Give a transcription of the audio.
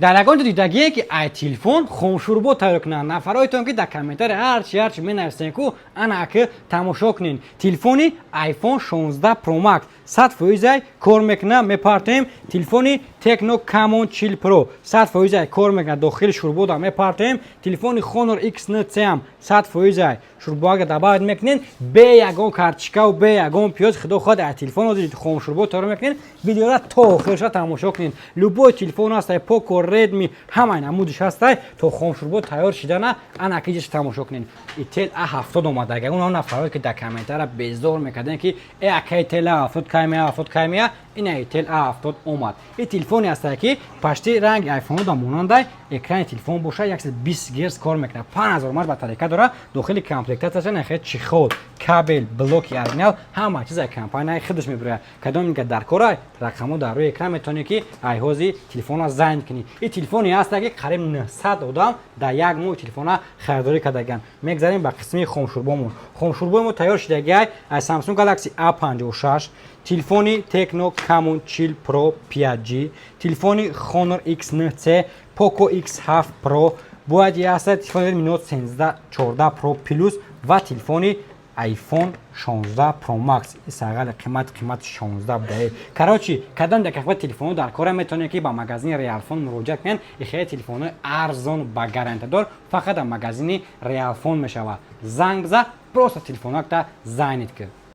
дар ягон ҷо дидагие ки ай телефон хомшурбо тайёр кунанд. Нафаройтон ки дар комментари ҳарчи менависен ку ана ки тамошо кунед. Телефони iPhone 16 Pro Max 100% кор мекунад. Мепартем телефони Tecno Camon Chill Pro 100% кор мекунад. дохили шурбода мепартем. телефони Honor X9C ам 100% шурбоага дабават мекунед. бе ягон карточка бе ягон пиёз худо ход ай телефон дидид хомшурбо тайёр мекунед. видеора то охирша тамошо кунед. любой телефон ҳастай Poco, Redmi ҳамаи намудиш ҳастай то хомшурбо тайёр шидана ана ки ҷиш тамошо кунед. Intel A70 омада. ягон нафаро ки дар комментара безор мекарден ки акай Intel A70 каймия ина Intel A70 омад. ин телефони ҳастай ки пашти ранги iPhone да монандай экрани телефон боша 120 Гц кор мекунад. 5000 мар батарейка дора. дохили комплектатсия нахе чиход, кабел, блоки оригинал ҳама чиза компанияи худаш мебурад. кадом ки дар кора рақамо дар рӯи экран метавонед ки айҳози телефонро зайн кунед. ин телефони ҳастай ки қариб 900 одам дар як моҳ телефона харидорӣ кардаганд. мегзарем ба қисми хомшурбомон. хомшурбомо тайёр шудагиай Samsung Galaxy A56, телефони Tecno Camon Chill Pro 5G, телефони Honor X9C, Poco X7 Pro, бояд яста телефони Note 14 Pro Plus ва телефони iPhone 16 Pro Max. сағали қимат 16 будае. карочи кадом дар каква телефону дар кора метавонед ки ба магазини Realphone муроҷиат кунед. ин хеле телефони арзон ба гарантиядор фақат дар магазини Realphone мешавад. занг бизан просто телефонакта зайнед ки